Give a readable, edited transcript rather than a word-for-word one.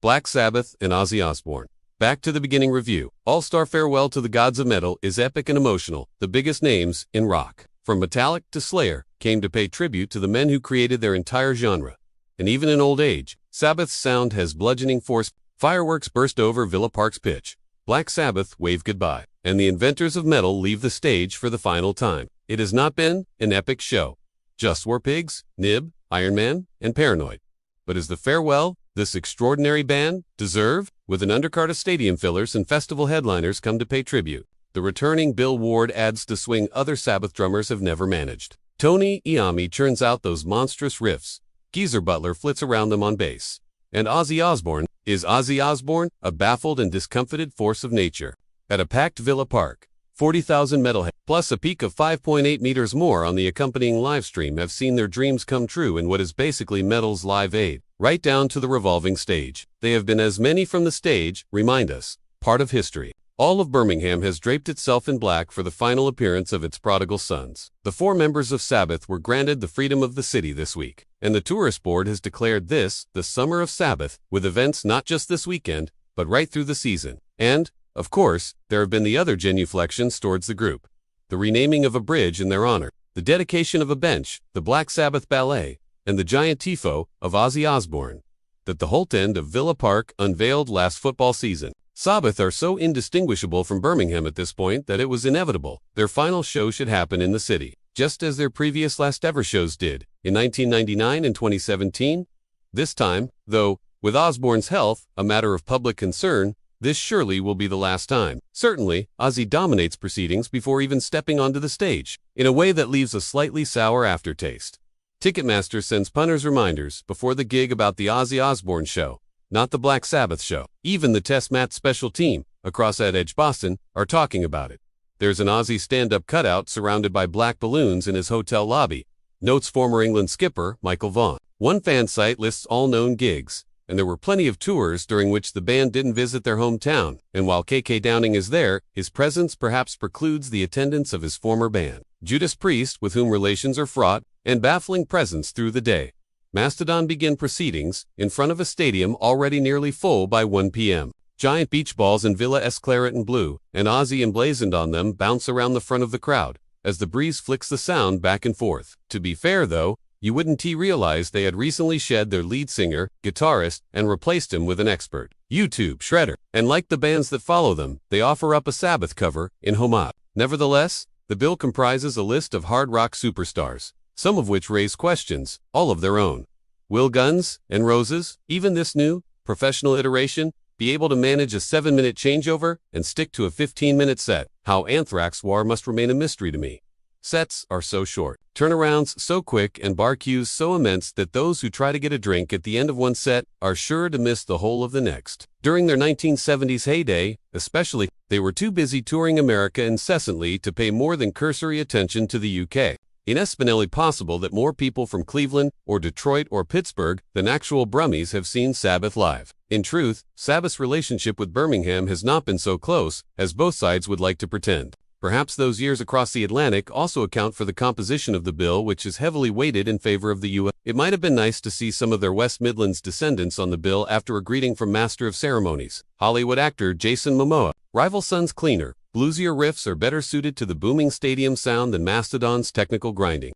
Black Sabbath and Ozzy Osbourne. Back to the beginning review. All-Star Farewell to the Gods of Metal is epic and emotional. The biggest names in rock, from Metallica to Slayer, came to pay tribute to the men who created their entire genre. And even in old age, Sabbath's sound has bludgeoning force. Fireworks burst over Villa Park's pitch. Black Sabbath wave goodbye, and the inventors of metal leave the stage for the final time. It has not been an epic show. Just War Pigs, Nib, Iron Man, and Paranoid. But is the farewell this extraordinary band deserve? With an undercard of stadium fillers and festival headliners come to pay tribute, the returning Bill Ward adds to swing other Sabbath drummers have never managed. Tony Iommi churns out those monstrous riffs. Geezer Butler flits around them on bass. And Ozzy Osbourne, is Ozzy Osbourne a baffled and discomfited force of nature? At a packed Villa Park, 40,000 metalheads, plus a peak of 5.8 meters more on the accompanying livestream have seen their dreams come true in what is basically metal's Live Aid, right down to the revolving stage. They have been as many from the stage, remind us, part of history. All of Birmingham has draped itself in black for the final appearance of its prodigal sons. The 4 members of Sabbath were granted the freedom of the city this week, and the tourist board has declared this the summer of Sabbath, with events not just this weekend, but right through the season. And, of course, there have been the other genuflections towards the group. The renaming of a bridge in their honor, the dedication of a bench, the Black Sabbath Ballet, and the giant tifo of Ozzy Osbourne that the Holt end of Villa Park unveiled last football season. Sabbath are so indistinguishable from Birmingham at this point that it was inevitable their final show should happen in the city, just as their previous last ever shows did, in 1999 and 2017. This time, though, with Osbourne's health a matter of public concern, this surely will be the last time. Certainly, Ozzy dominates proceedings before even stepping onto the stage, in a way that leaves a slightly sour aftertaste. Ticketmaster sends punters reminders before the gig about the Ozzy Osbourne show, not the Black Sabbath show. Even the Test Match special team, across at Edge Boston, are talking about it. There's an Ozzy stand-up cutout surrounded by black balloons in his hotel lobby, notes former England skipper Michael Vaughan. One fan site lists all known gigs, and there were plenty of tours during which the band didn't visit their hometown, and while KK Downing is there, his presence perhaps precludes the attendance of his former band. Judas Priest, with whom relations are fraught, and baffling presence through the day. Mastodon begin proceedings in front of a stadium already nearly full by 1 p.m. Giant beach balls in Villa S claret and blue, and Ozzy emblazoned on them bounce around the front of the crowd, as the breeze flicks the sound back and forth. To be fair though, you wouldn't realize they had recently shed their lead singer, guitarist, and replaced him with an expert YouTube shredder. And like the bands that follow them, they offer up a Sabbath cover in homage. Nevertheless, the bill comprises a list of hard rock superstars, some of which raise questions, all of their own. Will Guns N' Roses, even this new, professional iteration, be able to manage a 7-minute changeover and stick to a 15-minute set? How Anthrax War must remain a mystery to me. Sets are so short, turnarounds so quick, and bar queues so immense that those who try to get a drink at the end of one set are sure to miss the whole of the next. During their 1970s heyday, especially, they were too busy touring America incessantly to pay more than cursory attention to the UK. Inestimably possible that more people from Cleveland or Detroit or Pittsburgh than actual Brummies have seen Sabbath live. In truth, Sabbath's relationship with Birmingham has not been so close as both sides would like to pretend. Perhaps those years across the Atlantic also account for the composition of the bill, which is heavily weighted in favor of the U.S. It might have been nice to see some of their West Midlands descendants on the bill after a greeting from Master of Ceremonies, Hollywood actor Jason Momoa. Rival Sons cleaner, bluesier riffs are better suited to the booming stadium sound than Mastodon's technical grinding.